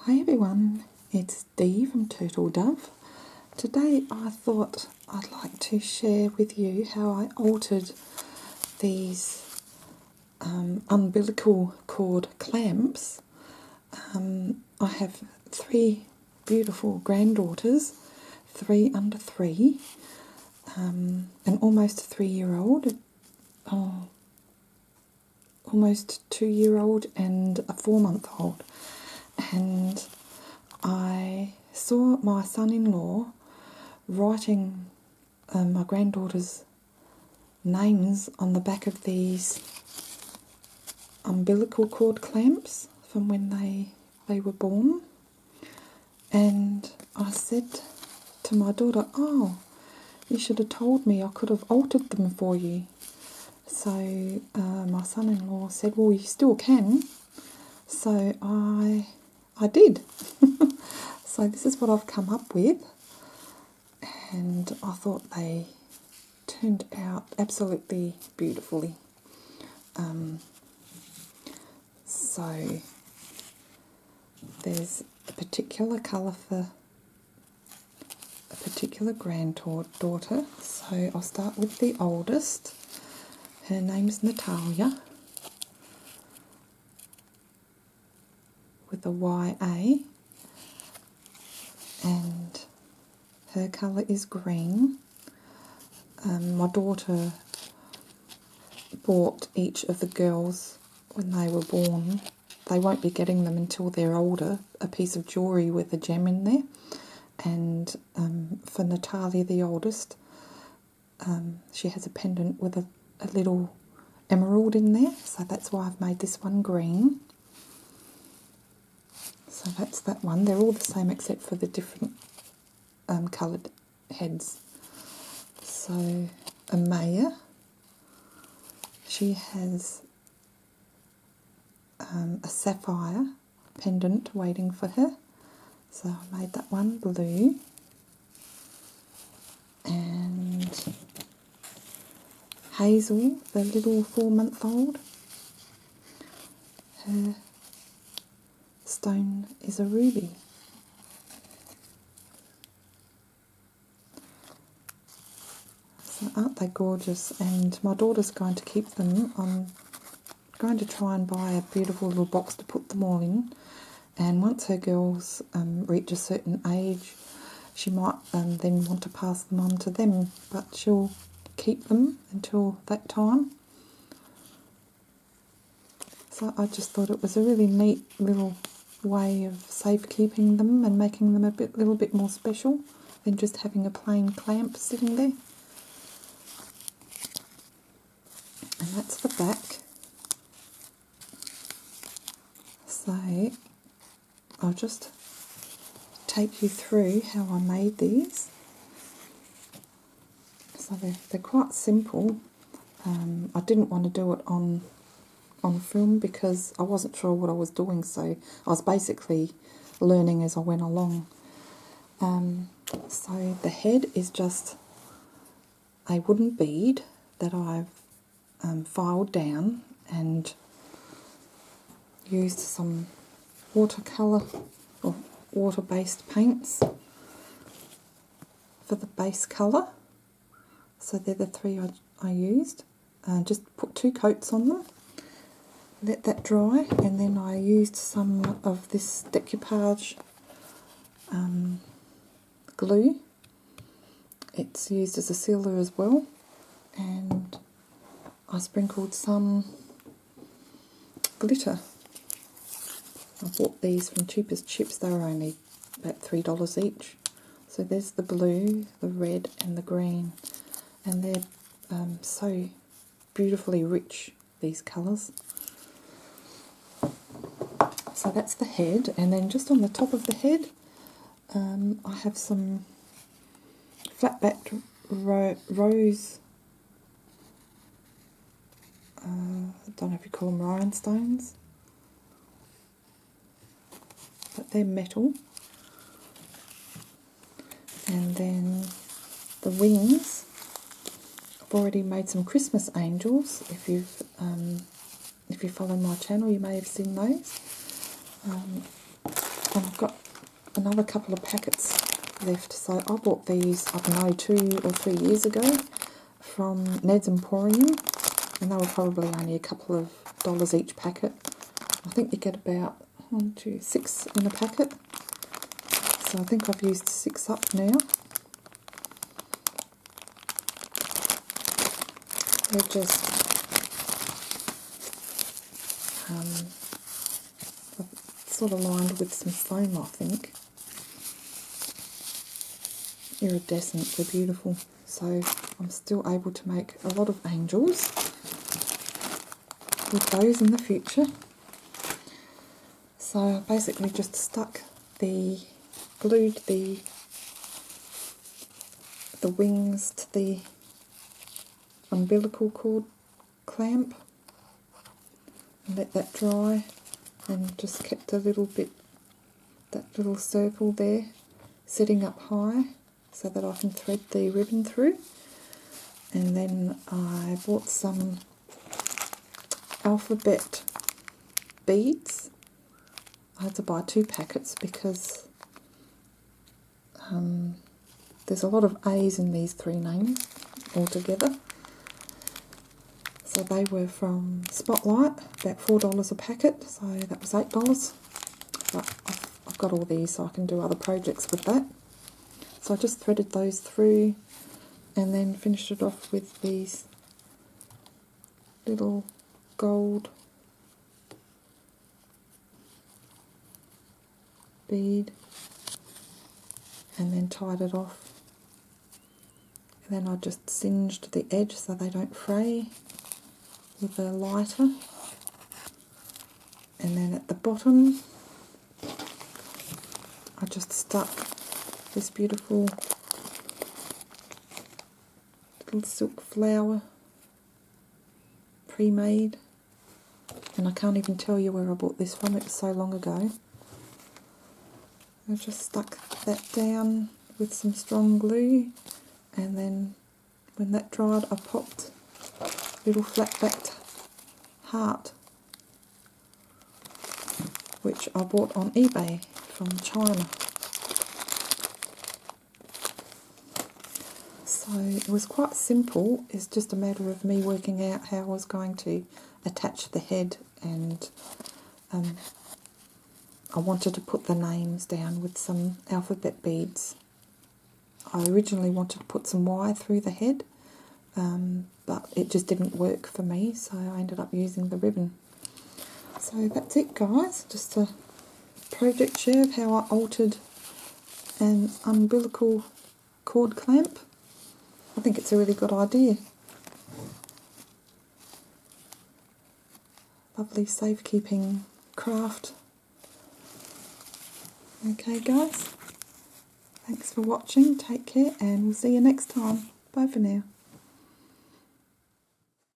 Hi everyone, it's Dee from Turtle Dove. Today I thought I'd like to share with you how I altered these umbilical cord clamps. I have three beautiful granddaughters, 3 under 3, an almost 3-year-old, almost 2-year-old and a 4-month-old. And I saw my son-in-law writing my granddaughters' names on the back of these umbilical cord clamps from when they were born. And I said to my daughter, "Oh, you should have told me, I could have altered them for you." So my son-in-law said, "Well, you still can." So I did. So this is what I've come up with, and I thought they turned out absolutely beautifully. So there's a particular colour for a particular granddaughter. So I'll start with the oldest. Her name's Natalia, with a YA, and her colour is green. My daughter bought each of the girls when they were born. They won't be getting them until they're older, a piece of jewellery with a gem in there. And for Natalia, the oldest, she has a pendant with a little emerald in there, so that's why I've made this one green. So that's that one. They're all the same except for the different coloured heads. So Amaya, she has a sapphire pendant waiting for her. So I made that one blue. And Hazel, the little 4-month-old, her stone is a ruby. So aren't they gorgeous? And my daughter's going to keep them. I'm going to try and buy a beautiful little box to put them all in. And once her girls reach a certain age, she might then want to pass them on to them, but she'll keep them until that time. So I just thought it was a really neat little way of safekeeping them and making them a little bit more special than just having a plain clamp sitting there. And that's the back. So I'll just take you through how I made these. So they're quite simple. I didn't want to do it on film because I wasn't sure what I was doing, so I was basically learning as I went along. So the head is just a wooden bead that I've filed down and used some watercolour or water-based paints for the base colour. So they're the 3 I used. Just put 2 coats on them, let that dry, and then I used some of this decoupage glue. It's used as a sealer as well, and I sprinkled some glitter. I bought these from Cheapest Chips. They were only about $3 each. So there's the blue, the red and the green, and they're so beautifully rich, these colours. So that's the head, and then just on the top of the head I have some flat-backed rose, I don't know if you call them rhinestones, but they're metal. And then the wings, I've already made some Christmas angels. If you follow my channel, you may have seen those. And I've got another couple of packets left. So I bought these, I don't know, 2 or 3 years ago from Ned's Emporium, and they were probably only a couple of dollars each packet. I think you get about 1, 2, 6 in a packet. So I think I've used 6 up now. They're just sort of lined with some foam, I think. Iridescent, they're beautiful. So I'm still able to make a lot of angels with those in the future. So I basically just glued the wings to the umbilical cord clamp and let that dry, and just kept a little bit, that little circle there sitting up high so that I can thread the ribbon through. And then I bought some alphabet beads. I had to buy 2 packets because there's a lot of A's in these 3 names altogether. So they were from Spotlight, about $4 a packet, so that was $8. But I've got all these so I can do other projects with that. So I just threaded those through and then finished it off with these little gold bead, and then tied it off. And then I just singed the edge so they don't fray with a lighter. And then at the bottom I just stuck this beautiful little silk flower pre-made, and I can't even tell you where I bought this from, it was so long ago. I just stuck that down with some strong glue, and then when that dried I popped a little flat-backed heart, which I bought on eBay from China. So it was quite simple. It's just a matter of me working out how I was going to attach the head, and I wanted to put the names down with some alphabet beads. I originally wanted to put some wire through the head, but it just didn't work for me, so I ended up using the ribbon. So that's it, guys, just a project share of how I altered an umbilical cord clamp. I think it's a really good idea. Lovely safekeeping craft. Okay guys, thanks for watching, take care, and we'll see you next time. Bye for now.